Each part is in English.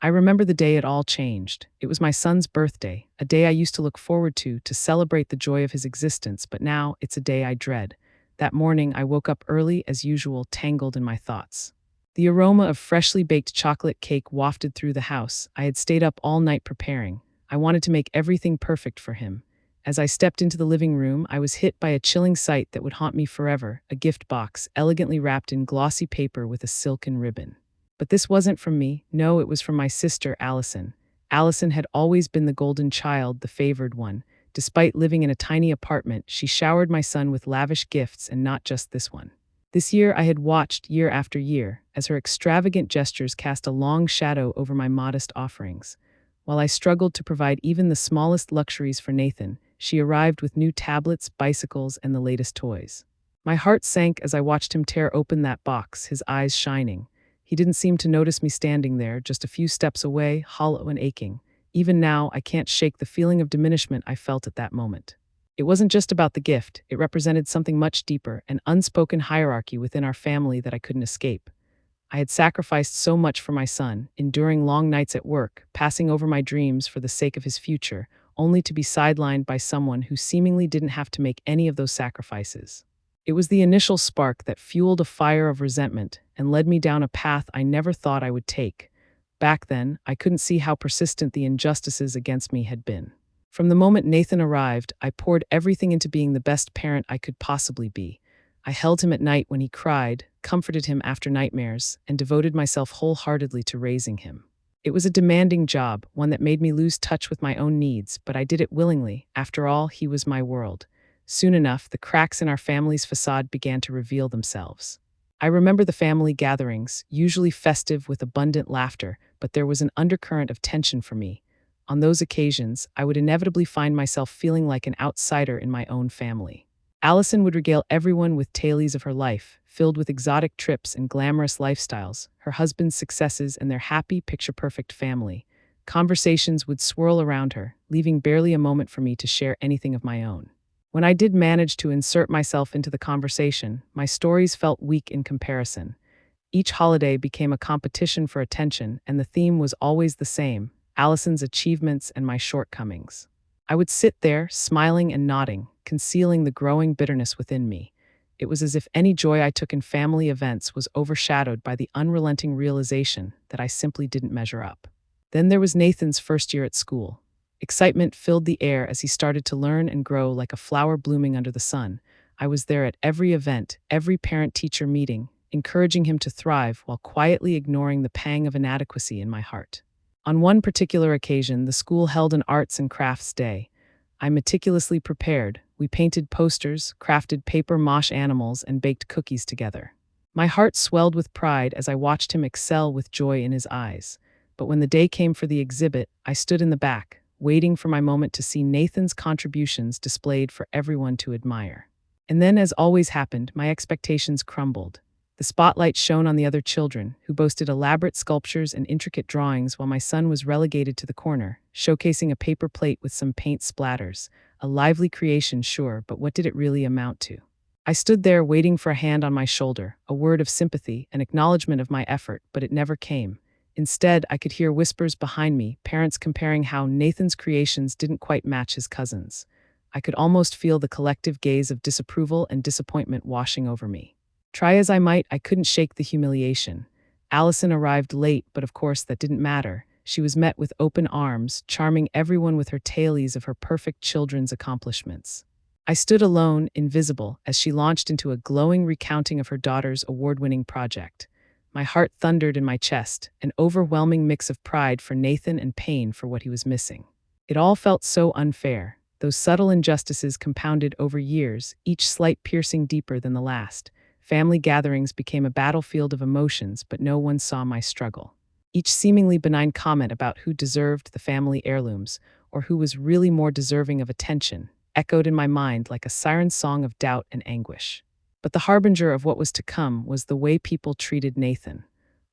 I remember the day it all changed. It was my son's birthday, a day I used to look forward to celebrate the joy of his existence, but now it's a day I dread. That morning, I woke up early as usual, tangled in my thoughts. The aroma of freshly baked chocolate cake wafted through the house. I had stayed up all night preparing. I wanted to make everything perfect for him. As I stepped into the living room, I was hit by a chilling sight that would haunt me forever: a gift box, elegantly wrapped in glossy paper with a silken ribbon. But this wasn't from me. No, it was from my sister, Allison. Allison had always been the golden child, the favored one. Despite living in a tiny apartment, she showered my son with lavish gifts, and not just this one. This year I had watched, year after year, as her extravagant gestures cast a long shadow over my modest offerings. While I struggled to provide even the smallest luxuries for Nathan, she arrived with new tablets, bicycles, and the latest toys. My heart sank as I watched him tear open that box, his eyes shining. He didn't seem to notice me standing there, just a few steps away, hollow and aching. Even now, I can't shake the feeling of diminishment I felt at that moment. It wasn't just about the gift, it represented something much deeper, an unspoken hierarchy within our family that I couldn't escape. I had sacrificed so much for my son, enduring long nights at work, passing over my dreams for the sake of his future, only to be sidelined by someone who seemingly didn't have to make any of those sacrifices. It was the initial spark that fueled a fire of resentment and led me down a path I never thought I would take. Back then, I couldn't see how persistent the injustices against me had been. From the moment Nathan arrived, I poured everything into being the best parent I could possibly be. I held him at night when he cried, comforted him after nightmares, and devoted myself wholeheartedly to raising him. It was a demanding job, one that made me lose touch with my own needs, but I did it willingly. After all, he was my world. Soon enough, the cracks in our family's facade began to reveal themselves. I remember the family gatherings, usually festive with abundant laughter, but there was an undercurrent of tension for me. On those occasions, I would inevitably find myself feeling like an outsider in my own family. Allison would regale everyone with tales of her life, filled with exotic trips and glamorous lifestyles, her husband's successes and their happy, picture-perfect family. Conversations would swirl around her, leaving barely a moment for me to share anything of my own. When I did manage to insert myself into the conversation, my stories felt weak in comparison. Each holiday became a competition for attention, and the theme was always the same: Allison's achievements and my shortcomings. I would sit there, smiling and nodding, concealing the growing bitterness within me. It was as if any joy I took in family events was overshadowed by the unrelenting realization that I simply didn't measure up. Then there was Nathan's first year at school. Excitement filled the air as he started to learn and grow like a flower blooming under the sun. I was there at every event, every parent-teacher meeting, encouraging him to thrive while quietly ignoring the pang of inadequacy in my heart. On one particular occasion, the school held an arts and crafts day. I meticulously prepared. We painted posters, crafted paper mache animals, and baked cookies together. My heart swelled with pride as I watched him excel with joy in his eyes. But when the day came for the exhibit, I stood in the back, waiting for my moment to see Nathan's contributions displayed for everyone to admire. And then, as always happened, my expectations crumbled. The spotlight shone on the other children, who boasted elaborate sculptures and intricate drawings, while my son was relegated to the corner, showcasing a paper plate with some paint splatters. A lively creation, sure, but what did it really amount to? I stood there waiting for a hand on my shoulder, a word of sympathy, an acknowledgement of my effort, but it never came. Instead, I could hear whispers behind me, parents comparing how Nathan's creations didn't quite match his cousins. I could almost feel the collective gaze of disapproval and disappointment washing over me. Try as I might, I couldn't shake the humiliation. Allison arrived late, but of course that didn't matter. She was met with open arms, charming everyone with her tales of her perfect children's accomplishments. I stood alone, invisible, as she launched into a glowing recounting of her daughter's award-winning project. My heart thundered in my chest, an overwhelming mix of pride for Nathan and pain for what he was missing. It all felt so unfair. Those subtle injustices compounded over years, each slight piercing deeper than the last. Family gatherings became a battlefield of emotions, but no one saw my struggle. Each seemingly benign comment about who deserved the family heirlooms, or who was really more deserving of attention, echoed in my mind like a siren song of doubt and anguish. But the harbinger of what was to come was the way people treated Nathan.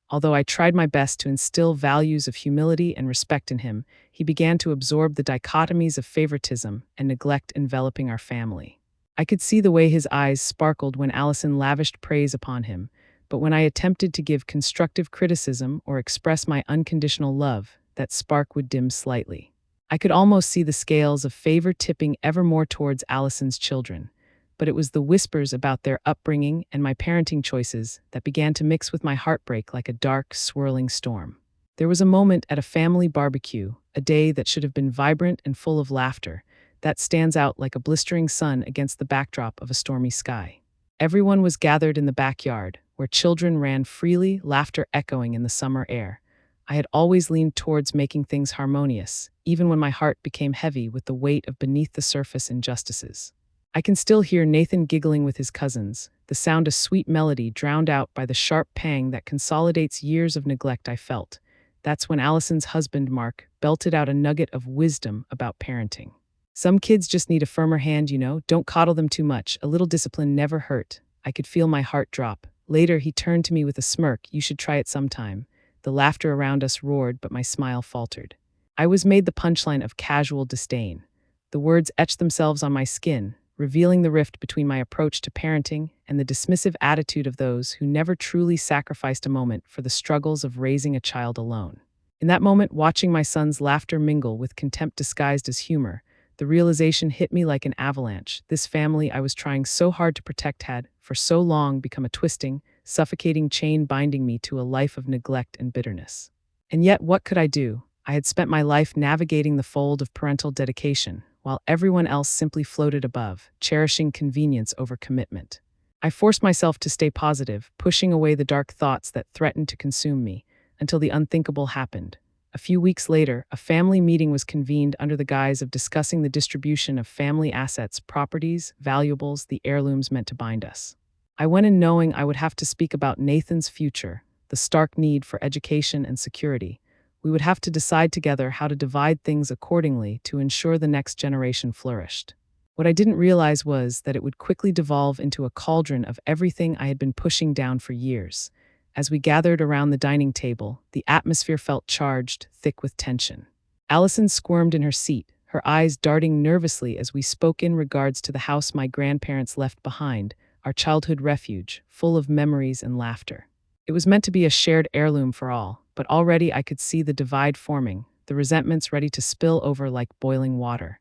Although I tried my best to instill values of humility and respect in him, he began to absorb the dichotomies of favoritism and neglect enveloping our family. I could see the way his eyes sparkled when Allison lavished praise upon him, but when I attempted to give constructive criticism or express my unconditional love, that spark would dim slightly. I could almost see the scales of favor tipping ever more towards Allison's children, but it was the whispers about their upbringing and my parenting choices that began to mix with my heartbreak like a dark, swirling storm. There was a moment at a family barbecue, a day that should have been vibrant and full of laughter, that stands out like a blistering sun against the backdrop of a stormy sky. Everyone was gathered in the backyard, where children ran freely, laughter echoing in the summer air. I had always leaned towards making things harmonious, even when my heart became heavy with the weight of beneath-the-surface injustices. I can still hear Nathan giggling with his cousins, the sound a sweet melody drowned out by the sharp pang that consolidates years of neglect I felt. That's when Allison's husband, Mark, belted out a nugget of wisdom about parenting. Some kids just need a firmer hand, don't coddle them too much. A little discipline never hurt. I could feel my heart drop. Later, he turned to me with a smirk. You should try it sometime. The laughter around us roared, but my smile faltered. I was made the punchline of casual disdain. The words etched themselves on my skin, revealing the rift between my approach to parenting and the dismissive attitude of those who never truly sacrificed a moment for the struggles of raising a child alone. In that moment, watching my son's laughter mingle with contempt disguised as humor, the realization hit me like an avalanche. This family I was trying so hard to protect had, for so long, become a twisting, suffocating chain binding me to a life of neglect and bitterness. And yet, what could I do? I had spent my life navigating the fold of parental dedication, while everyone else simply floated above, cherishing convenience over commitment. I forced myself to stay positive, pushing away the dark thoughts that threatened to consume me, until the unthinkable happened. A few weeks later, a family meeting was convened under the guise of discussing the distribution of family assets, properties, valuables, the heirlooms meant to bind us. I went in knowing I would have to speak about Nathan's future, the stark need for education and security. We would have to decide together how to divide things accordingly to ensure the next generation flourished. What I didn't realize was that it would quickly devolve into a cauldron of everything I had been pushing down for years. As we gathered around the dining table, the atmosphere felt charged, thick with tension. Allison squirmed in her seat, her eyes darting nervously as we spoke in regards to the house my grandparents left behind, our childhood refuge, full of memories and laughter. It was meant to be a shared heirloom for all, but already I could see the divide forming, the resentments ready to spill over like boiling water.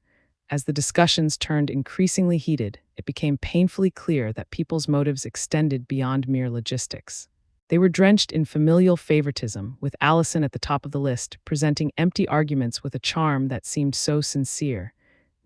As the discussions turned increasingly heated, it became painfully clear that people's motives extended beyond mere logistics. They were drenched in familial favoritism, with Allison at the top of the list, presenting empty arguments with a charm that seemed so sincere.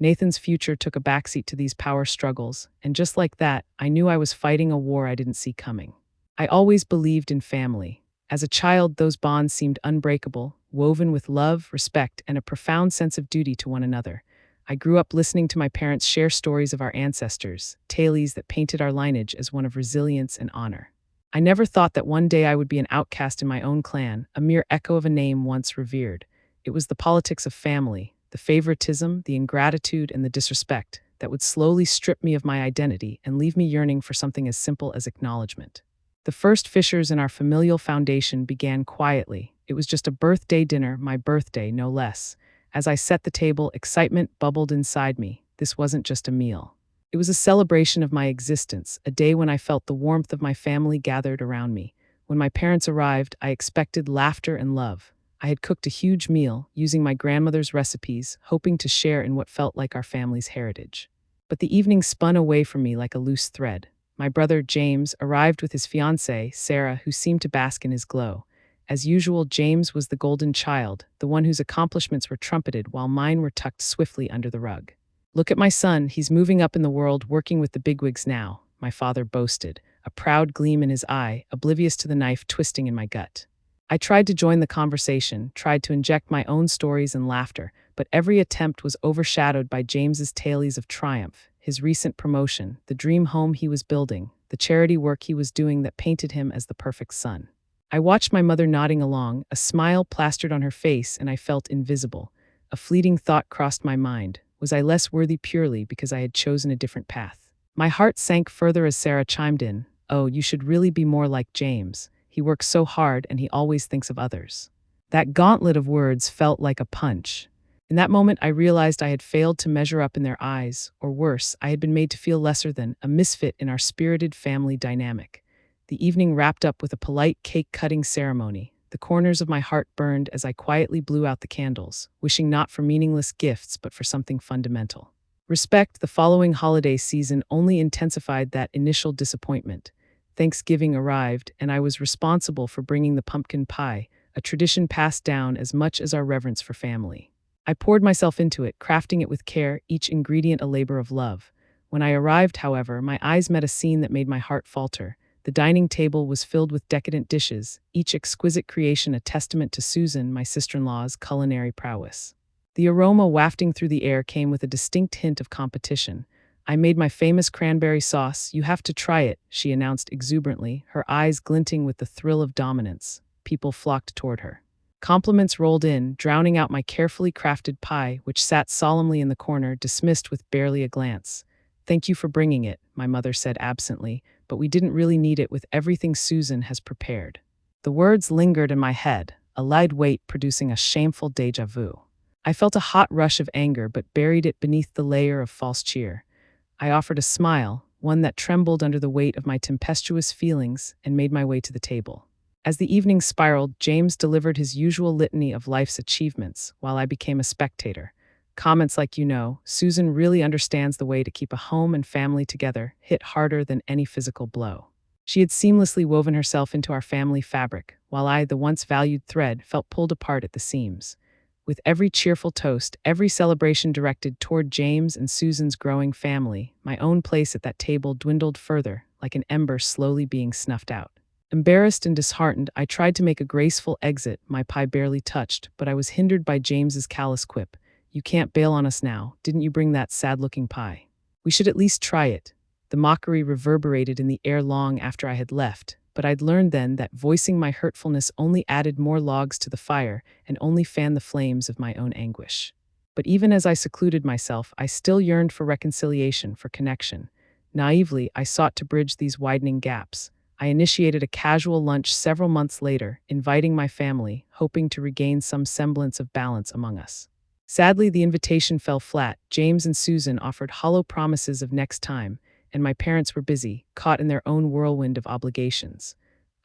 Nathan's future took a backseat to these power struggles, and just like that, I knew I was fighting a war I didn't see coming. I always believed in family. As a child, those bonds seemed unbreakable, woven with love, respect, and a profound sense of duty to one another. I grew up listening to my parents share stories of our ancestors, tales that painted our lineage as one of resilience and honor. I never thought that one day I would be an outcast in my own clan, a mere echo of a name once revered. It was the politics of family, the favoritism, the ingratitude, and the disrespect that would slowly strip me of my identity and leave me yearning for something as simple as acknowledgement. The first fissures in our familial foundation began quietly. It was just a birthday dinner, my birthday, no less. As I set the table, excitement bubbled inside me. This wasn't just a meal. It was a celebration of my existence, a day when I felt the warmth of my family gathered around me. When my parents arrived, I expected laughter and love. I had cooked a huge meal, using my grandmother's recipes, hoping to share in what felt like our family's heritage. But the evening spun away from me like a loose thread. My brother, James, arrived with his fiancée, Sarah, who seemed to bask in his glow. As usual, James was the golden child, the one whose accomplishments were trumpeted while mine were tucked swiftly under the rug. "Look at my son, he's moving up in the world, working with the bigwigs now," my father boasted, a proud gleam in his eye, oblivious to the knife twisting in my gut. I tried to join the conversation, tried to inject my own stories and laughter, but every attempt was overshadowed by James's tales of triumph, his recent promotion, the dream home he was building, the charity work he was doing that painted him as the perfect son. I watched my mother nodding along, a smile plastered on her face, and I felt invisible. A fleeting thought crossed my mind. Was I less worthy purely because I had chosen a different path? My heart sank further as Sarah chimed in. "Oh, you should really be more like James. He works so hard and he always thinks of others." That gauntlet of words felt like a punch. In that moment, I realized I had failed to measure up in their eyes, or worse, I had been made to feel lesser than, a misfit in our spirited family dynamic. The evening wrapped up with a polite cake-cutting ceremony. The corners of my heart burned as I quietly blew out the candles, wishing not for meaningless gifts but for something fundamental. Respect, the following holiday season only intensified that initial disappointment. Thanksgiving arrived, and I was responsible for bringing the pumpkin pie, a tradition passed down as much as our reverence for family. I poured myself into it, crafting it with care, each ingredient a labor of love. When I arrived, however, my eyes met a scene that made my heart falter. The dining table was filled with decadent dishes, each exquisite creation a testament to Susan, my sister-in-law's culinary prowess. The aroma wafting through the air came with a distinct hint of competition. "I made my famous cranberry sauce. You have to try it," she announced exuberantly, her eyes glinting with the thrill of dominance. People flocked toward her. Compliments rolled in, drowning out my carefully crafted pie, which sat solemnly in the corner, dismissed with barely a glance. "Thank you for bringing it," my mother said absently, "but we didn't really need it with everything Susan has prepared." The words lingered in my head, a light weight producing a shameful déjà vu. I felt a hot rush of anger but buried it beneath the layer of false cheer. I offered a smile, one that trembled under the weight of my tempestuous feelings, and made my way to the table. As the evening spiraled, James delivered his usual litany of life's achievements, while I became a spectator. Comments like, "Susan really understands the way to keep a home and family together," hit harder than any physical blow. She had seamlessly woven herself into our family fabric, while I, the once valued thread, felt pulled apart at the seams. With every cheerful toast, every celebration directed toward James and Susan's growing family, my own place at that table dwindled further, like an ember slowly being snuffed out. Embarrassed and disheartened, I tried to make a graceful exit, my pie barely touched, but I was hindered by James's callous quip. "You can't bail on us now. Didn't you bring that sad-looking pie? We should at least try it." The mockery reverberated in the air long after I had left, but I'd learned then that voicing my hurtfulness only added more logs to the fire and only fanned the flames of my own anguish. But even as I secluded myself, I still yearned for reconciliation, for connection. Naively, I sought to bridge these widening gaps. I initiated a casual lunch several months later, inviting my family, hoping to regain some semblance of balance among us. Sadly, the invitation fell flat. James and Susan offered hollow promises of next time, and my parents were busy, caught in their own whirlwind of obligations.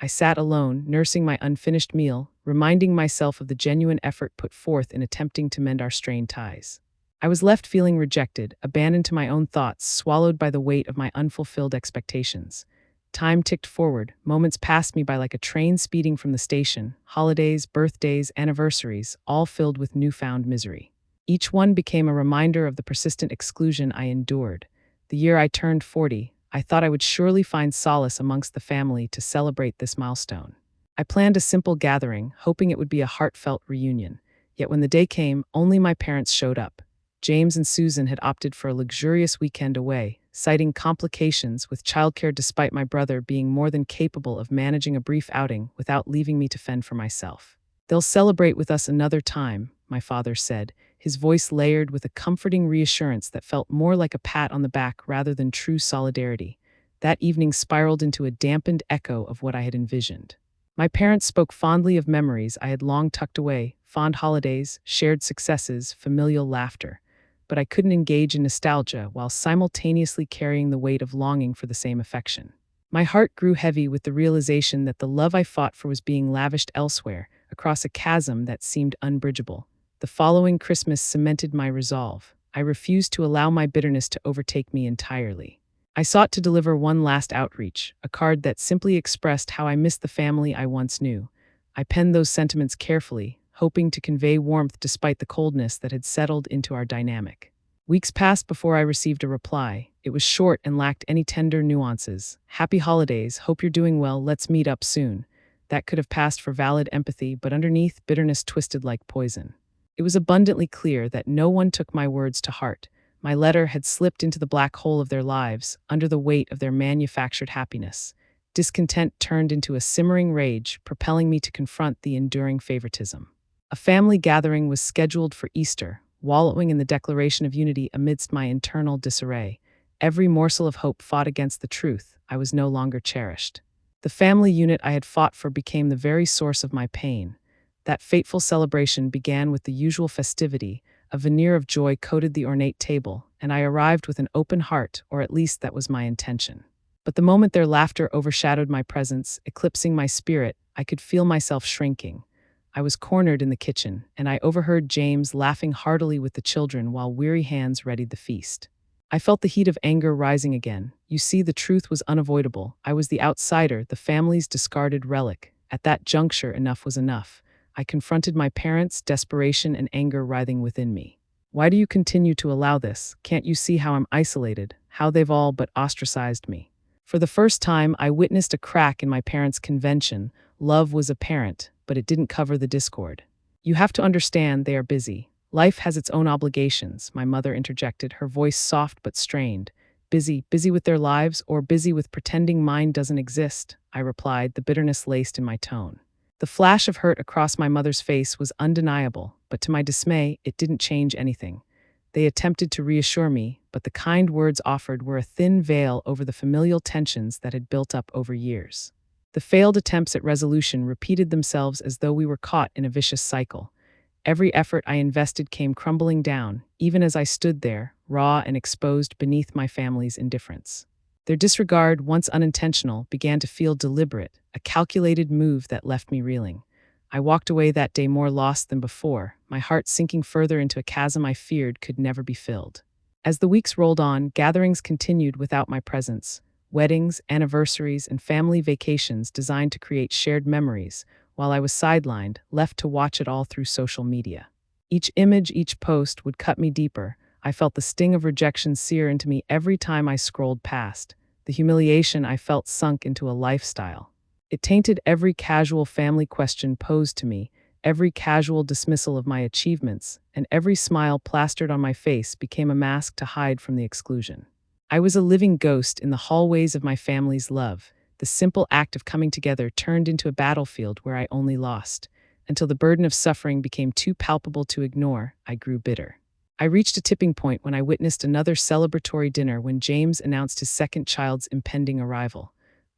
I sat alone, nursing my unfinished meal, reminding myself of the genuine effort put forth in attempting to mend our strained ties. I was left feeling rejected, abandoned to my own thoughts, swallowed by the weight of my unfulfilled expectations. Time ticked forward, moments passed me by like a train speeding from the station, holidays, birthdays, anniversaries, all filled with newfound misery. Each one became a reminder of the persistent exclusion I endured. The year I turned 40, I thought I would surely find solace amongst the family to celebrate this milestone. I planned a simple gathering, hoping it would be a heartfelt reunion. Yet when the day came, only my parents showed up. James and Susan had opted for a luxurious weekend away, citing complications with childcare despite my brother being more than capable of managing a brief outing without leaving me to fend for myself. "They'll celebrate with us another time," my father said, his voice layered with a comforting reassurance that felt more like a pat on the back rather than true solidarity. That evening spiraled into a dampened echo of what I had envisioned. My parents spoke fondly of memories I had long tucked away, fond holidays, shared successes, familial laughter. But I couldn't engage in nostalgia while simultaneously carrying the weight of longing for the same affection. My heart grew heavy with the realization that the love I fought for was being lavished elsewhere, across a chasm that seemed unbridgeable. The following Christmas cemented my resolve. I refused to allow my bitterness to overtake me entirely. I sought to deliver one last outreach, a card that simply expressed how I missed the family I once knew. I penned those sentiments carefully, hoping to convey warmth despite the coldness that had settled into our dynamic. Weeks passed before I received a reply. It was short and lacked any tender nuances. "Happy holidays, hope you're doing well, let's meet up soon." That could have passed for valid empathy, but underneath, bitterness twisted like poison. It was abundantly clear that no one took my words to heart. My letter had slipped into the black hole of their lives, under the weight of their manufactured happiness. Discontent turned into a simmering rage, propelling me to confront the enduring favoritism. A family gathering was scheduled for Easter, wallowing in the declaration of unity amidst my internal disarray. Every morsel of hope fought against the truth. I was no longer cherished. The family unit I had fought for became the very source of my pain. That fateful celebration began with the usual festivity. A veneer of joy coated the ornate table, and I arrived with an open heart, or at least that was my intention. But the moment their laughter overshadowed my presence, eclipsing my spirit, I could feel myself shrinking. I was cornered in the kitchen, and I overheard James laughing heartily with the children while weary hands readied the feast. I felt the heat of anger rising again. You see, the truth was unavoidable. I was the outsider, the family's discarded relic. At that juncture, enough was enough. I confronted my parents, desperation and anger writhing within me. Why do you continue to allow this? Can't you see how I'm isolated, how they've all but ostracized me? For the first time, I witnessed a crack in my parents' convention. Love was apparent, but it didn't cover the discord. You have to understand they are busy. Life has its own obligations, my mother interjected, her voice soft but strained. Busy with their lives or busy with pretending mine doesn't exist, I replied, the bitterness laced in my tone. The flash of hurt across my mother's face was undeniable, but to my dismay, it didn't change anything. They attempted to reassure me, but the kind words offered were a thin veil over the familial tensions that had built up over years. The failed attempts at resolution repeated themselves as though we were caught in a vicious cycle. Every effort I invested came crumbling down, even as I stood there, raw and exposed beneath my family's indifference. Their disregard, once unintentional, began to feel deliberate, a calculated move that left me reeling. I walked away that day more lost than before, my heart sinking further into a chasm I feared could never be filled. As the weeks rolled on, gatherings continued without my presence. Weddings, anniversaries, and family vacations designed to create shared memories, while I was sidelined, left to watch it all through social media. Each image, each post would cut me deeper. I felt the sting of rejection sear into me every time I scrolled past. The humiliation I felt sunk into a lifestyle. It tainted every casual family question posed to me, every casual dismissal of my achievements, and every smile plastered on my face became a mask to hide from the exclusion. I was a living ghost in the hallways of my family's love. The simple act of coming together turned into a battlefield where I only lost. Until the burden of suffering became too palpable to ignore, I grew bitter. I reached a tipping point when I witnessed another celebratory dinner when James announced his second child's impending arrival.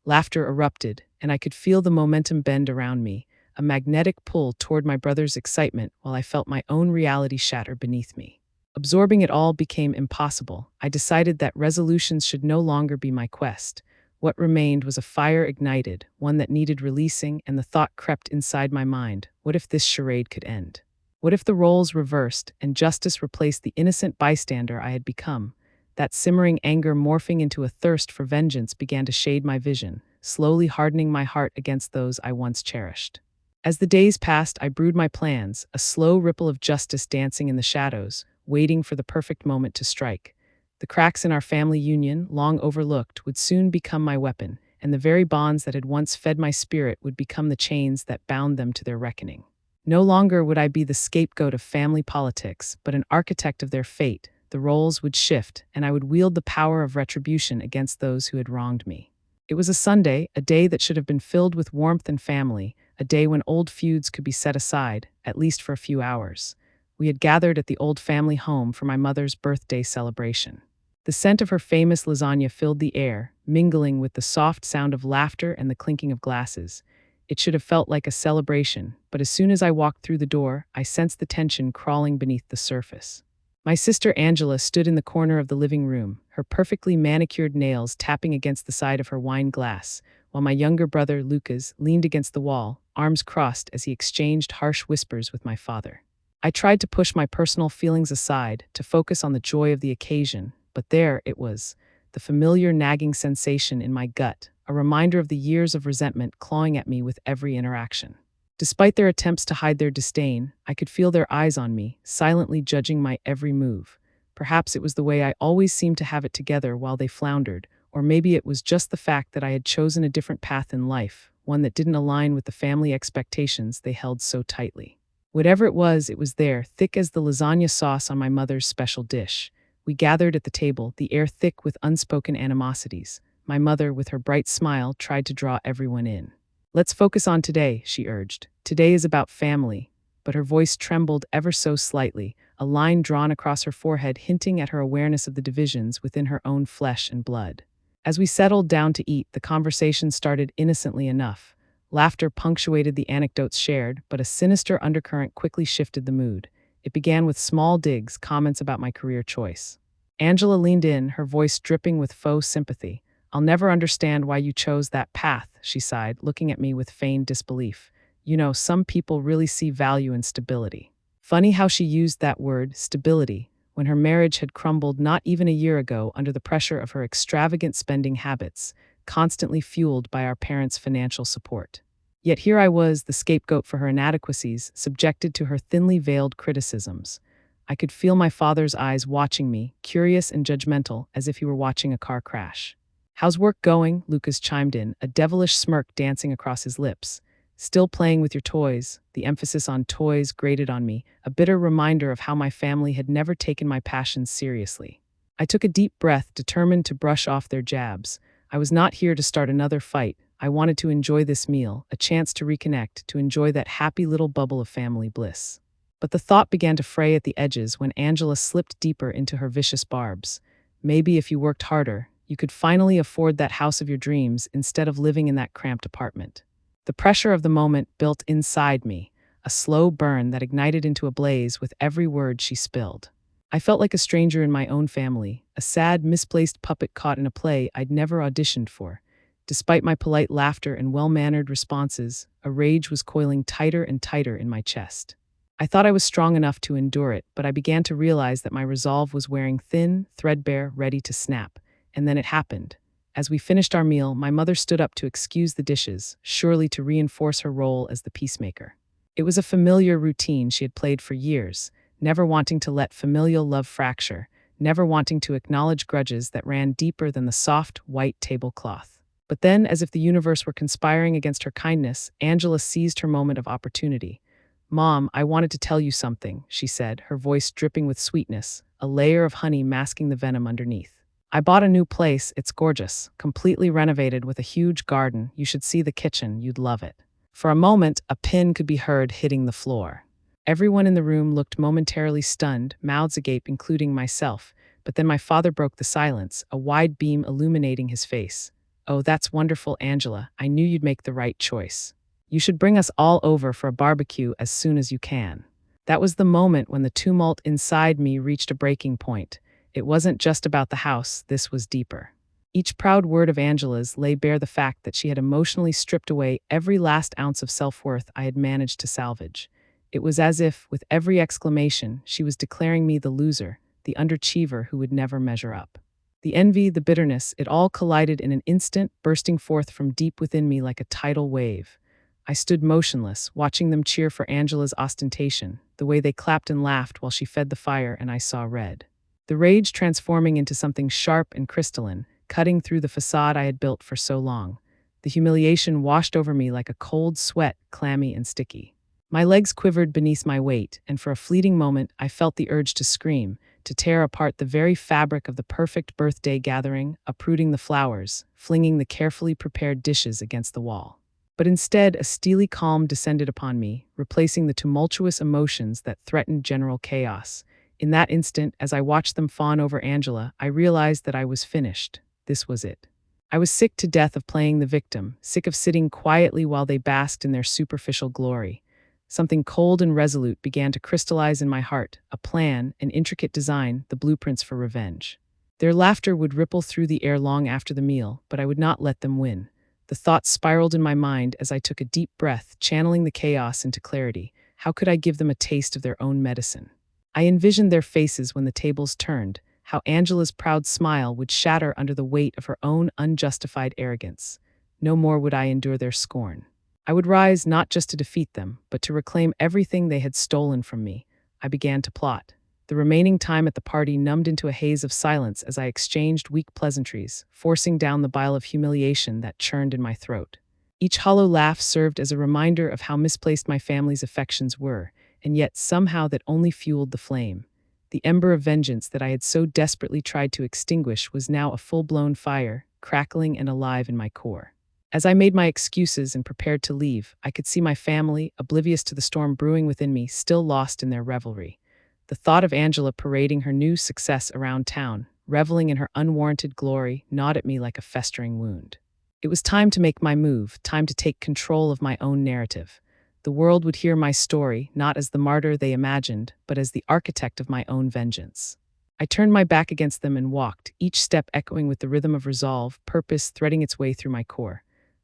Laughter erupted, and I could feel the momentum bend around me, a magnetic pull toward my brother's excitement while I felt my own reality shatter beneath me. Absorbing it all became impossible. I decided that resolutions should no longer be my quest. What remained was a fire ignited, one that needed releasing, and the thought crept inside my mind, what if this charade could end? What if the roles reversed and justice replaced the innocent bystander I had become? That simmering anger morphing into a thirst for vengeance began to shade my vision, slowly hardening my heart against those I once cherished. As the days passed, I brewed my plans, a slow ripple of justice dancing in the shadows, waiting for the perfect moment to strike. The cracks in our family union, long overlooked, would soon become my weapon, and the very bonds that had once fed my spirit would become the chains that bound them to their reckoning. No longer would I be the scapegoat of family politics, but an architect of their fate. The roles would shift, and I would wield the power of retribution against those who had wronged me. It was a Sunday, a day that should have been filled with warmth and family, a day when old feuds could be set aside, at least for a few hours. We had gathered at the old family home for my mother's birthday celebration. The scent of her famous lasagna filled the air, mingling with the soft sound of laughter and the clinking of glasses. It should have felt like a celebration, but as soon as I walked through the door, I sensed the tension crawling beneath the surface. My sister Angela stood in the corner of the living room, her perfectly manicured nails tapping against the side of her wine glass, while my younger brother, Lucas, leaned against the wall, arms crossed as he exchanged harsh whispers with my father. I tried to push my personal feelings aside, to focus on the joy of the occasion, but there it was, the familiar nagging sensation in my gut, a reminder of the years of resentment clawing at me with every interaction. Despite their attempts to hide their disdain, I could feel their eyes on me, silently judging my every move. Perhaps it was the way I always seemed to have it together while they floundered, or maybe it was just the fact that I had chosen a different path in life, one that didn't align with the family expectations they held so tightly. Whatever it was there, thick as the lasagna sauce on my mother's special dish. We gathered at the table, the air thick with unspoken animosities. My mother, with her bright smile, tried to draw everyone in. "Let's focus on today," she urged. "Today is about family." But her voice trembled ever so slightly, a line drawn across her forehead hinting at her awareness of the divisions within her own flesh and blood. As we settled down to eat, the conversation started innocently enough. Laughter punctuated the anecdotes shared, but a sinister undercurrent quickly shifted the mood. It began with small digs, comments about my career choice. Angela leaned in, her voice dripping with faux sympathy. I'll never understand why you chose that path, she sighed, looking at me with feigned disbelief. You know, some people really see value in stability. Funny how she used that word, stability, when her marriage had crumbled not even a year ago under the pressure of her extravagant spending habits, constantly fueled by our parents' financial support. Yet here I was, the scapegoat for her inadequacies, subjected to her thinly veiled criticisms. I could feel my father's eyes watching me, curious and judgmental, as if he were watching a car crash. How's work going? Lucas chimed in, a devilish smirk dancing across his lips. Still playing with your toys, the emphasis on toys grated on me, a bitter reminder of how my family had never taken my passions seriously. I took a deep breath, determined to brush off their jabs. I was not here to start another fight. I wanted to enjoy this meal, a chance to reconnect, to enjoy that happy little bubble of family bliss. But the thought began to fray at the edges when Angela slipped deeper into her vicious barbs. Maybe if you worked harder, you could finally afford that house of your dreams instead of living in that cramped apartment. The pressure of the moment built inside me, a slow burn that ignited into a blaze with every word she spilled. I felt like a stranger in my own family, a sad, misplaced puppet caught in a play I'd never auditioned for. Despite my polite laughter and well-mannered responses, a rage was coiling tighter and tighter in my chest. I thought I was strong enough to endure it, but I began to realize that my resolve was wearing thin, threadbare, ready to snap. And then it happened. As we finished our meal, my mother stood up to excuse the dishes, surely to reinforce her role as the peacemaker. It was a familiar routine she had played for years, never wanting to let familial love fracture, never wanting to acknowledge grudges that ran deeper than the soft, white tablecloth. But then, as if the universe were conspiring against her kindness, Angela seized her moment of opportunity. Mom, I wanted to tell you something, she said, her voice dripping with sweetness, a layer of honey masking the venom underneath. I bought a new place, it's gorgeous, completely renovated with a huge garden. You should see the kitchen, you'd love it. For a moment, a pin could be heard hitting the floor. Everyone in the room looked momentarily stunned, mouths agape, including myself, but then my father broke the silence, a wide beam illuminating his face. Oh, that's wonderful, Angela. I knew you'd make the right choice. You should bring us all over for a barbecue as soon as you can. That was the moment when the tumult inside me reached a breaking point. It wasn't just about the house, this was deeper. Each proud word of Angela's lay bare the fact that she had emotionally stripped away every last ounce of self-worth I had managed to salvage. It was as if, with every exclamation, she was declaring me the loser, the underachiever who would never measure up. The envy, the bitterness, it all collided in an instant, bursting forth from deep within me like a tidal wave. I stood motionless, watching them cheer for Angela's ostentation, the way they clapped and laughed while she fed the fire and I saw red. The rage transforming into something sharp and crystalline, cutting through the facade I had built for so long. The humiliation washed over me like a cold sweat, clammy and sticky. My legs quivered beneath my weight, and for a fleeting moment I felt the urge to scream, to tear apart the very fabric of the perfect birthday gathering, uprooting the flowers, flinging the carefully prepared dishes against the wall. But instead, a steely calm descended upon me, replacing the tumultuous emotions that threatened general chaos. In that instant, as I watched them fawn over Angela, I realized that I was finished. This was it. I was sick to death of playing the victim, sick of sitting quietly while they basked in their superficial glory. Something cold and resolute began to crystallize in my heart, a plan, an intricate design, the blueprints for revenge. Their laughter would ripple through the air long after the meal, but I would not let them win. The thoughts spiraled in my mind as I took a deep breath, channeling the chaos into clarity. How could I give them a taste of their own medicine? I envisioned their faces when the tables turned, how Angela's proud smile would shatter under the weight of her own unjustified arrogance. No more would I endure their scorn. I would rise not just to defeat them, but to reclaim everything they had stolen from me. I began to plot. The remaining time at the party numbed into a haze of silence as I exchanged weak pleasantries, forcing down the bile of humiliation that churned in my throat. Each hollow laugh served as a reminder of how misplaced my family's affections were, and yet somehow that only fueled the flame. The ember of vengeance that I had so desperately tried to extinguish was now a full-blown fire, crackling and alive in my core. As I made my excuses and prepared to leave, I could see my family, oblivious to the storm brewing within me, still lost in their revelry. The thought of Angela parading her new success around town, reveling in her unwarranted glory, gnawed at me like a festering wound. It was time to make my move, time to take control of my own narrative. The world would hear my story, not as the martyr they imagined, but as the architect of my own vengeance. I turned my back against them and walked, each step echoing with the rhythm of resolve, purpose threading its way through my core.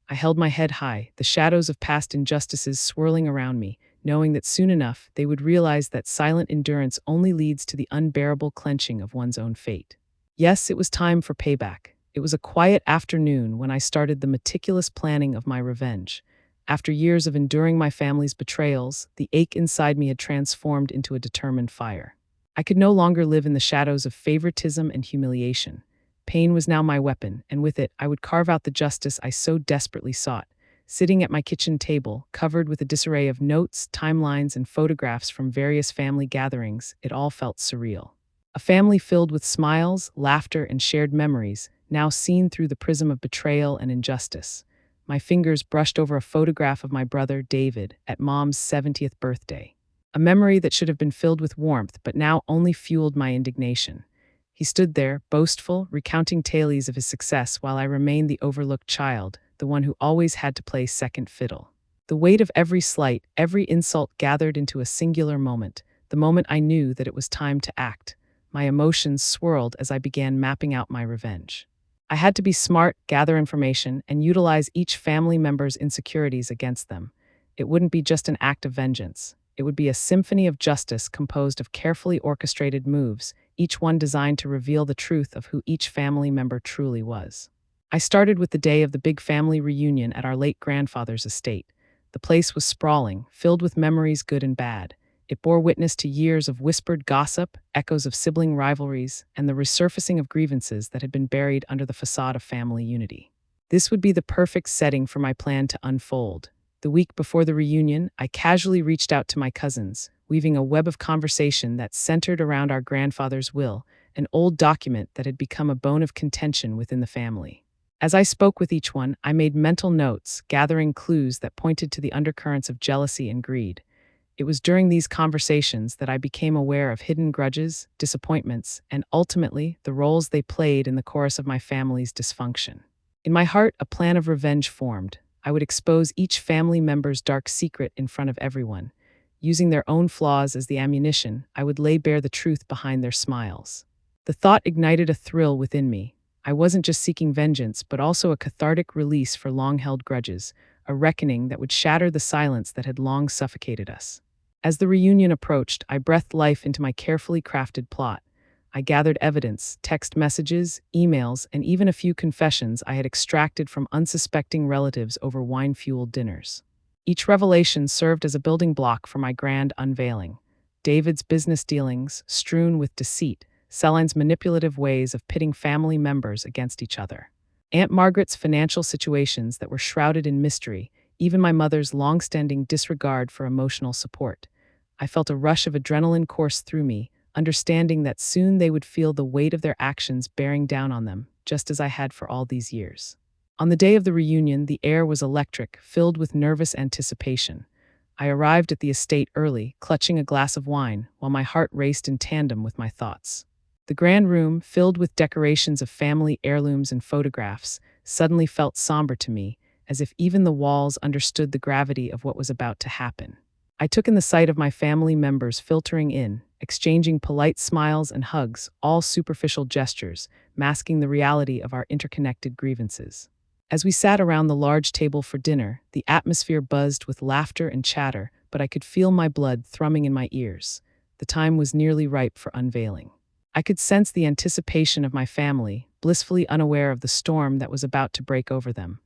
I held my head high, the shadows of past injustices swirling around me, knowing that soon enough they would realize that silent endurance only leads to the unbearable clenching of one's own fate. Yes, it was time for payback. It was a quiet afternoon when I started the meticulous planning of my revenge. After years of enduring my family's betrayals, the ache inside me had transformed into a determined fire. I could no longer live in the shadows of favoritism and humiliation. Pain was now my weapon, and with it, I would carve out the justice I so desperately sought. Sitting at my kitchen table, covered with a disarray of notes, timelines, and photographs from various family gatherings, it all felt surreal. A family filled with smiles, laughter, and shared memories, now seen through the prism of betrayal and injustice. My fingers brushed over a photograph of my brother, David, at Mom's 70th birthday. A memory that should have been filled with warmth, but now only fueled my indignation. He stood there, boastful, recounting tales of his success while I remained the overlooked child, the one who always had to play second fiddle. The weight of every slight, every insult gathered into a singular moment, the moment I knew that it was time to act. My emotions swirled as I began mapping out my revenge. I had to be smart, gather information, and utilize each family member's insecurities against them. It wouldn't be just an act of vengeance. It would be a symphony of justice composed of carefully orchestrated moves, each one designed to reveal the truth of who each family member truly was. I started with the day of the big family reunion at our late grandfather's estate. The place was sprawling, filled with memories good and bad. It bore witness to years of whispered gossip, echoes of sibling rivalries, and the resurfacing of grievances that had been buried under the facade of family unity. This would be the perfect setting for my plan to unfold. The week before the reunion, I casually reached out to my cousins, weaving a web of conversation that centered around our grandfather's will, an old document that had become a bone of contention within the family. As I spoke with each one, I made mental notes, gathering clues that pointed to the undercurrents of jealousy and greed. It was during these conversations that I became aware of hidden grudges, disappointments, and ultimately the roles they played in the chorus of my family's dysfunction. In my heart, a plan of revenge formed. I would expose each family member's dark secret in front of everyone. Using their own flaws as the ammunition, I would lay bare the truth behind their smiles. The thought ignited a thrill within me. I wasn't just seeking vengeance, but also a cathartic release for long-held grudges, a reckoning that would shatter the silence that had long suffocated us. As the reunion approached, I breathed life into my carefully crafted plot. I gathered evidence, text messages, emails, and even a few confessions I had extracted from unsuspecting relatives over wine-fueled dinners. Each revelation served as a building block for my grand unveiling. David's business dealings, strewn with deceit, Celine's manipulative ways of pitting family members against each other. Aunt Margaret's financial situations that were shrouded in mystery, even my mother's long-standing disregard for emotional support. I felt a rush of adrenaline course through me, understanding that soon they would feel the weight of their actions bearing down on them, just as I had for all these years. On the day of the reunion, the air was electric, filled with nervous anticipation. I arrived at the estate early, clutching a glass of wine, while my heart raced in tandem with my thoughts. The grand room, filled with decorations of family heirlooms and photographs, suddenly felt somber to me, as if even the walls understood the gravity of what was about to happen. I took in the sight of my family members filtering in, exchanging polite smiles and hugs, all superficial gestures, masking the reality of our interconnected grievances. As we sat around the large table for dinner, the atmosphere buzzed with laughter and chatter, but I could feel my blood thrumming in my ears. The time was nearly ripe for unveiling. I could sense the anticipation of my family, blissfully unaware of the storm that was about to break over them.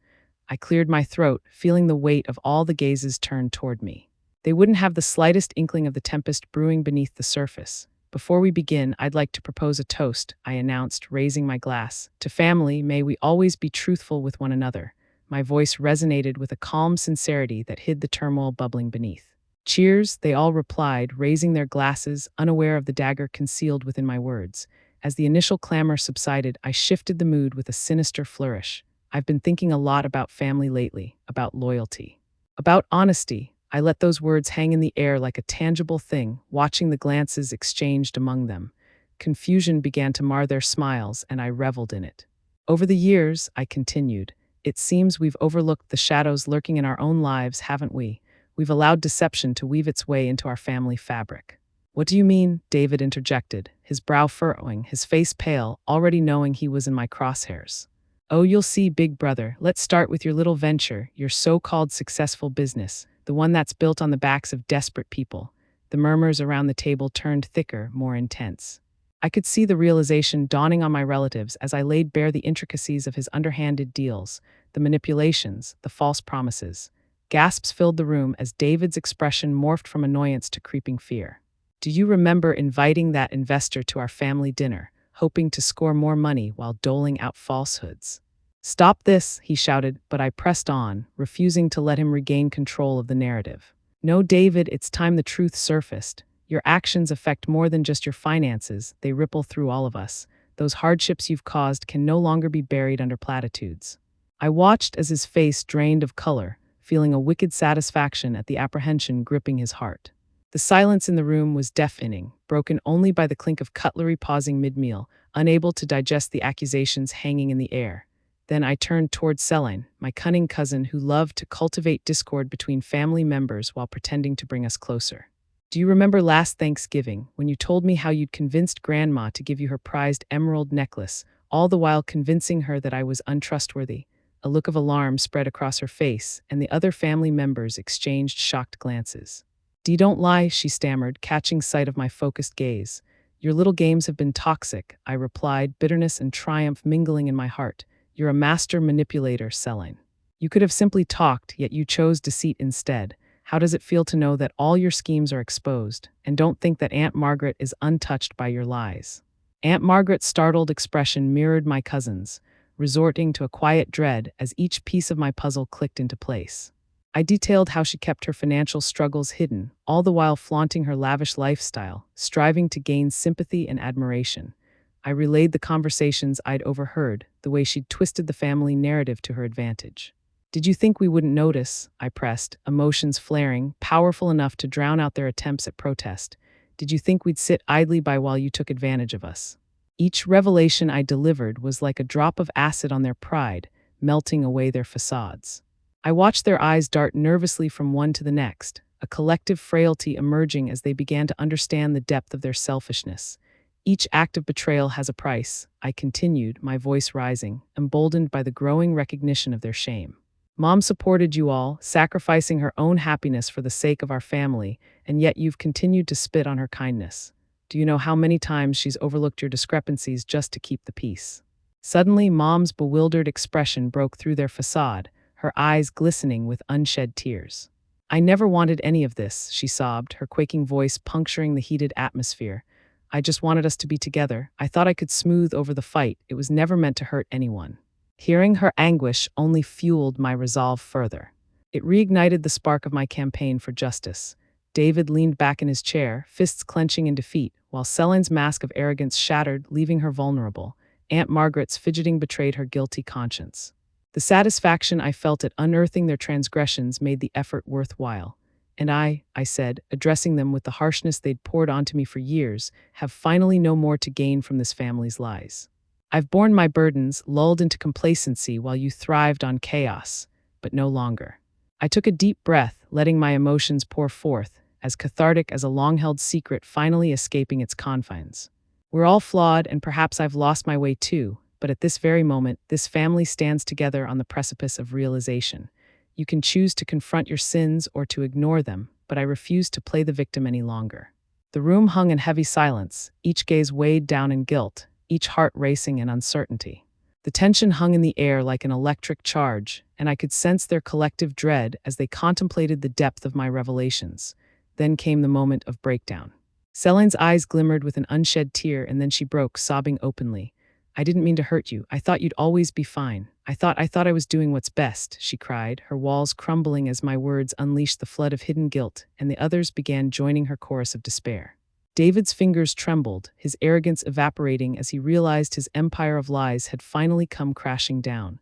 I cleared my throat, feeling the weight of all the gazes turned toward me. They wouldn't have the slightest inkling of the tempest brewing beneath the surface. Before we begin, I'd like to propose a toast, I announced, raising my glass. To family, may we always be truthful with one another. My voice resonated with a calm sincerity that hid the turmoil bubbling beneath. Cheers, they all replied, raising their glasses, unaware of the dagger concealed within my words. As the initial clamor subsided, I shifted the mood with a sinister flourish. I've been thinking a lot about family lately, about loyalty, about honesty. I let those words hang in the air like a tangible thing, watching the glances exchanged among them. Confusion began to mar their smiles, and I reveled in it. Over the years, I continued, it seems we've overlooked the shadows lurking in our own lives, haven't we? We've allowed deception to weave its way into our family fabric. What do you mean? David interjected, his brow furrowing, his face pale, already knowing he was in my crosshairs. "Oh, you'll see, big brother. Let's start with your little venture, your so-called successful business, the one that's built on the backs of desperate people." The murmurs around the table turned thicker, more intense. I could see the realization dawning on my relatives as I laid bare the intricacies of his underhanded deals, the manipulations, the false promises. Gasps filled the room as David's expression morphed from annoyance to creeping fear. "Do you remember inviting that investor to our family dinner, hoping to score more money while doling out falsehoods?" "Stop this," he shouted, but I pressed on, refusing to let him regain control of the narrative. "No, David, it's time the truth surfaced. Your actions affect more than just your finances, they ripple through all of us. Those hardships you've caused can no longer be buried under platitudes." I watched as his face drained of color, feeling a wicked satisfaction at the apprehension gripping his heart. The silence in the room was deafening, broken only by the clink of cutlery pausing mid-meal, unable to digest the accusations hanging in the air. Then I turned toward Celine, my cunning cousin who loved to cultivate discord between family members while pretending to bring us closer. "Do you remember last Thanksgiving, when you told me how you'd convinced Grandma to give you her prized emerald necklace, all the while convincing her that I was untrustworthy?" A look of alarm spread across her face, and the other family members exchanged shocked glances. "Dee, don't lie," she stammered, catching sight of my focused gaze. "Your little games have been toxic," I replied, bitterness and triumph mingling in my heart. "You're a master manipulator, Celine. You could have simply talked, yet you chose deceit instead. How does it feel to know that all your schemes are exposed? And don't think that Aunt Margaret is untouched by your lies." Aunt Margaret's startled expression mirrored my cousin's, resorting to a quiet dread as each piece of my puzzle clicked into place. I detailed how she kept her financial struggles hidden, all the while flaunting her lavish lifestyle, striving to gain sympathy and admiration. I relayed the conversations I'd overheard, the way she'd twisted the family narrative to her advantage. "Did you think we wouldn't notice?" I pressed, emotions flaring, powerful enough to drown out their attempts at protest. "Did you think we'd sit idly by while you took advantage of us?" Each revelation I delivered was like a drop of acid on their pride, melting away their facades. I watched their eyes dart nervously from one to the next, a collective frailty emerging as they began to understand the depth of their selfishness. "Each act of betrayal has a price," I continued, my voice rising, emboldened by the growing recognition of their shame. "Mom supported you all, sacrificing her own happiness for the sake of our family, and yet you've continued to spit on her kindness. Do you know how many times she's overlooked your discrepancies just to keep the peace?" Suddenly, Mom's bewildered expression broke through their facade, her eyes glistening with unshed tears. "I never wanted any of this," she sobbed, her quaking voice puncturing the heated atmosphere. "I just wanted us to be together. I thought I could smooth over the fight. It was never meant to hurt anyone." Hearing her anguish only fueled my resolve further. It reignited the spark of my campaign for justice. David leaned back in his chair, fists clenching in defeat, while Celine's mask of arrogance shattered, leaving her vulnerable. Aunt Margaret's fidgeting betrayed her guilty conscience. The satisfaction I felt at unearthing their transgressions made the effort worthwhile. "And I said, addressing them with the harshness they'd poured onto me for years, have finally no more to gain from this family's lies. I've borne my burdens, lulled into complacency while you thrived on chaos, but no longer." I took a deep breath, letting my emotions pour forth, as cathartic as a long-held secret finally escaping its confines. "We're all flawed, and perhaps I've lost my way too, but at this very moment, this family stands together on the precipice of realization. You can choose to confront your sins or to ignore them, but I refuse to play the victim any longer." The room hung in heavy silence, each gaze weighed down in guilt, each heart racing in uncertainty. The tension hung in the air like an electric charge, and I could sense their collective dread as they contemplated the depth of my revelations. Then came the moment of breakdown. Celine's eyes glimmered with an unshed tear, and then she broke, sobbing openly. "I didn't mean to hurt you. I thought you'd always be fine. I thought I was doing what's best," she cried, her walls crumbling as my words unleashed the flood of hidden guilt, and the others began joining her chorus of despair. David's fingers trembled, his arrogance evaporating as he realized his empire of lies had finally come crashing down.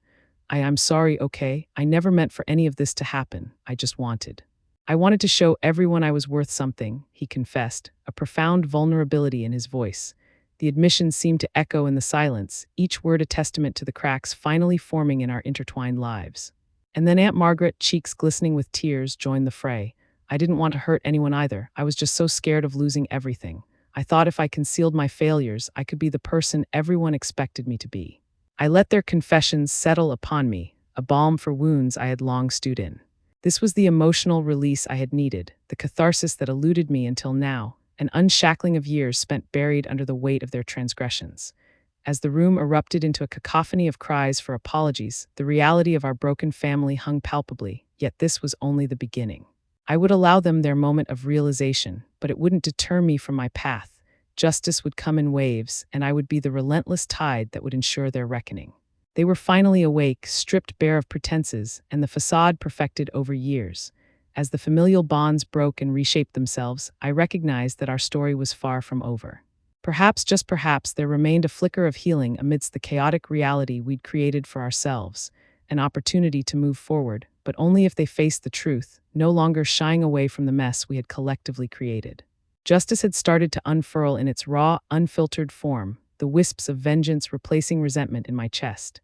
I'm sorry, okay? I never meant for any of this to happen. I wanted to show everyone I was worth something," he confessed, a profound vulnerability in his voice. The admission seemed to echo in the silence, each word a testament to the cracks finally forming in our intertwined lives. And then Aunt Margaret, cheeks glistening with tears, joined the fray. "I didn't want to hurt anyone either. I was just so scared of losing everything. I thought if I concealed my failures, I could be the person everyone expected me to be. I let their confessions settle upon me, a balm for wounds I had long stewed in. This was the emotional release I had needed, the catharsis that eluded me until now, an unshackling of years spent buried under the weight of their transgressions. As the room erupted into a cacophony of cries for apologies, the reality of our broken family hung palpably, yet this was only the beginning. I would allow them their moment of realization, but it wouldn't deter me from my path. Justice would come in waves, and I would be the relentless tide that would ensure their reckoning. They were finally awake, stripped bare of pretenses, and the facade perfected over years. As the familial bonds broke and reshaped themselves, I recognized that our story was far from over. Perhaps, just perhaps, there remained a flicker of healing amidst the chaotic reality we'd created for ourselves, an opportunity to move forward, but only if they faced the truth, no longer shying away from the mess we had collectively created. Justice had started to unfurl in its raw, unfiltered form, the wisps of vengeance replacing resentment in my chest.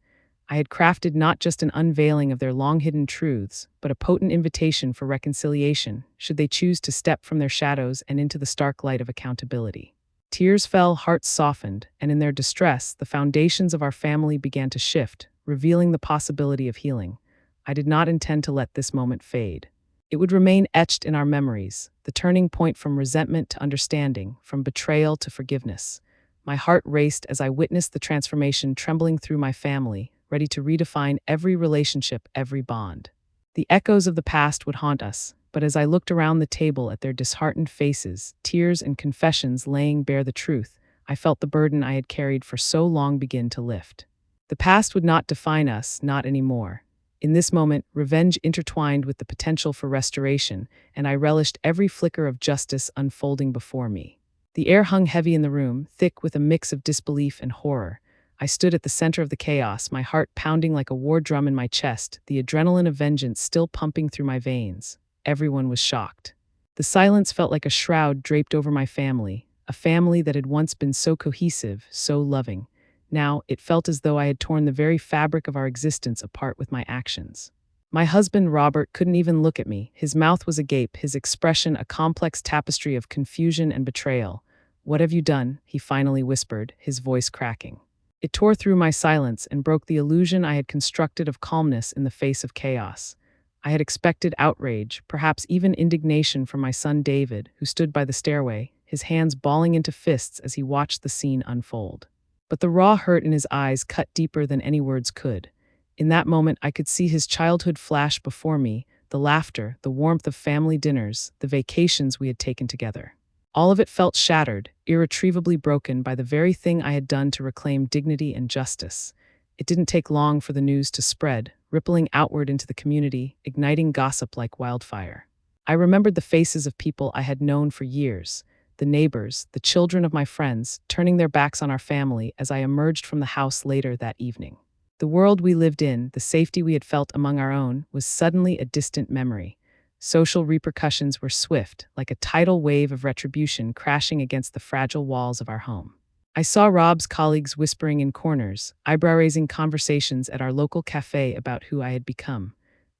I had crafted not just an unveiling of their long-hidden truths, but a potent invitation for reconciliation, should they choose to step from their shadows and into the stark light of accountability. Tears fell, hearts softened, and in their distress, the foundations of our family began to shift, revealing the possibility of healing. I did not intend to let this moment fade. It would remain etched in our memories, the turning point from resentment to understanding, from betrayal to forgiveness. My heart raced as I witnessed the transformation trembling through my family, ready to redefine every relationship, every bond. The echoes of the past would haunt us, but as I looked around the table at their disheartened faces, tears and confessions laying bare the truth, I felt the burden I had carried for so long begin to lift. The past would not define us, not anymore. In this moment, revenge intertwined with the potential for restoration, and I relished every flicker of justice unfolding before me. The air hung heavy in the room, thick with a mix of disbelief and horror. I stood at the center of the chaos, my heart pounding like a war drum in my chest, the adrenaline of vengeance still pumping through my veins. Everyone was shocked. The silence felt like a shroud draped over my family, a family that had once been so cohesive, so loving. Now, it felt as though I had torn the very fabric of our existence apart with my actions. My husband, Robert, couldn't even look at me. His mouth was agape, his expression a complex tapestry of confusion and betrayal. "What have you done?" he finally whispered, his voice cracking. It tore through my silence and broke the illusion I had constructed of calmness in the face of chaos. I had expected outrage, perhaps even indignation from my son David, who stood by the stairway, his hands balling into fists as he watched the scene unfold. But the raw hurt in his eyes cut deeper than any words could. In that moment, I could see his childhood flash before me, the laughter, the warmth of family dinners, the vacations we had taken together. All of it felt shattered, irretrievably broken by the very thing I had done to reclaim dignity and justice. It didn't take long for the news to spread, rippling outward into the community, igniting gossip like wildfire. I remembered the faces of people I had known for years, the neighbors, the children of my friends, turning their backs on our family as I emerged from the house later that evening. The world we lived in, the safety we had felt among our own, was suddenly a distant memory. Social repercussions were swift, like a tidal wave of retribution crashing against the fragile walls of our home. I saw Rob's colleagues whispering in corners, eyebrow-raising conversations at our local cafe about who I had become.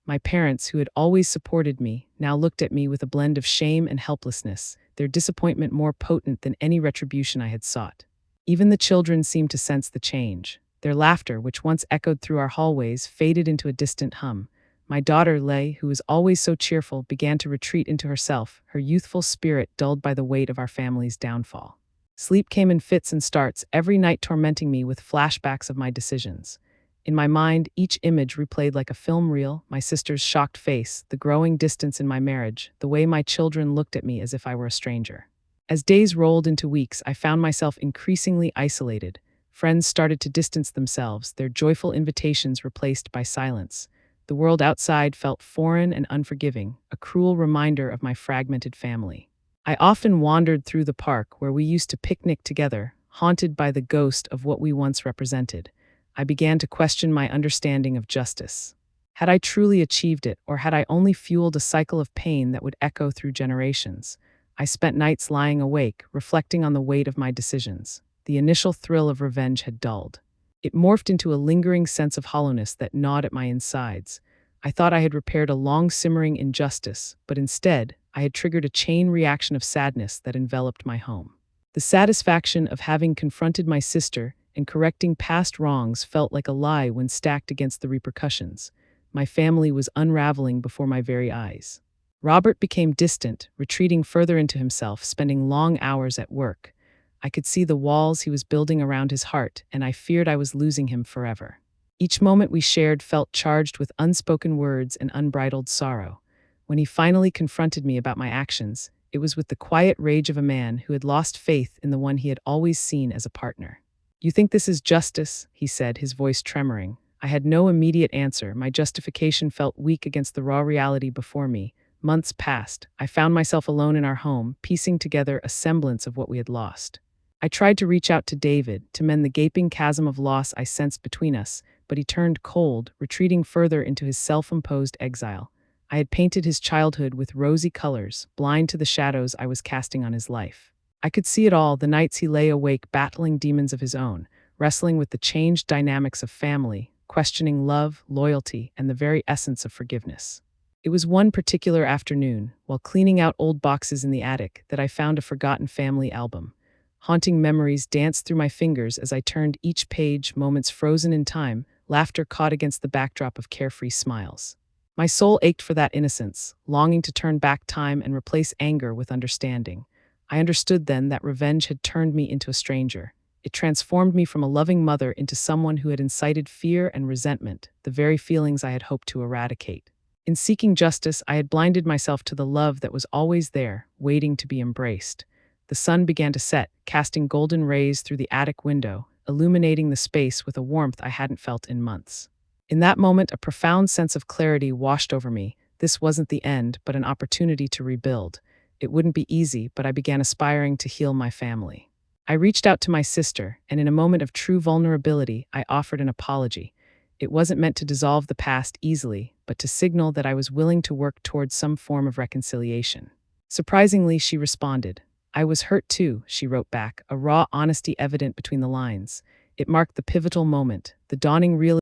My parents, who had always supported me, now looked at me with a blend of shame and helplessness, their disappointment more potent than any retribution I had sought. Even the children seemed to sense the change. Their laughter, which once echoed through our hallways, faded into a distant hum. My daughter, Lei, who was always so cheerful, began to retreat into herself, her youthful spirit dulled by the weight of our family's downfall. Sleep came in fits and starts, every night tormenting me with flashbacks of my decisions. In my mind, each image replayed like a film reel, my sister's shocked face, the growing distance in my marriage, the way my children looked at me as if I were a stranger. As days rolled into weeks, I found myself increasingly isolated. Friends started to distance themselves, their joyful invitations replaced by silence. The world outside felt foreign and unforgiving, a cruel reminder of my fragmented family. I often wandered through the park where we used to picnic together, haunted by the ghost of what we once represented. I began to question my understanding of justice. Had I truly achieved it, or had I only fueled a cycle of pain that would echo through generations? I spent nights lying awake, reflecting on the weight of my decisions. The initial thrill of revenge had dulled. It morphed into a lingering sense of hollowness that gnawed at my insides. I thought I had repaired a long-simmering injustice, but instead, I had triggered a chain reaction of sadness that enveloped my home. The satisfaction of having confronted my sister and correcting past wrongs felt like a lie when stacked against the repercussions. My family was unraveling before my very eyes. Robert became distant, retreating further into himself, spending long hours at work. I could see the walls he was building around his heart, and I feared I was losing him forever. Each moment we shared felt charged with unspoken words and unbridled sorrow. When he finally confronted me about my actions, it was with the quiet rage of a man who had lost faith in the one he had always seen as a partner. "You think this is justice?" he said, his voice tremoring. I had no immediate answer. My justification felt weak against the raw reality before me. Months passed. I found myself alone in our home, piecing together a semblance of what we had lost. I tried to reach out to David, to mend the gaping chasm of loss I sensed between us, but he turned cold, retreating further into his self-imposed exile. I had painted his childhood with rosy colors, blind to the shadows I was casting on his life. I could see it all, the nights he lay awake battling demons of his own, wrestling with the changed dynamics of family, questioning love, loyalty, and the very essence of forgiveness. It was one particular afternoon, while cleaning out old boxes in the attic, that I found a forgotten family album. Haunting memories danced through my fingers as I turned each page, moments frozen in time, laughter caught against the backdrop of carefree smiles. My soul ached for that innocence, longing to turn back time and replace anger with understanding. I understood then that revenge had turned me into a stranger. It transformed me from a loving mother into someone who had incited fear and resentment, the very feelings I had hoped to eradicate. In seeking justice, I had blinded myself to the love that was always there, waiting to be embraced. The sun began to set, casting golden rays through the attic window, illuminating the space with a warmth I hadn't felt in months. In that moment, a profound sense of clarity washed over me. This wasn't the end, but an opportunity to rebuild. It wouldn't be easy, but I began aspiring to heal my family. I reached out to my sister, and in a moment of true vulnerability, I offered an apology. It wasn't meant to dissolve the past easily, but to signal that I was willing to work towards some form of reconciliation. Surprisingly, she responded. "I was hurt too," she wrote back, a raw honesty evident between the lines. It marked the pivotal moment, the dawning realization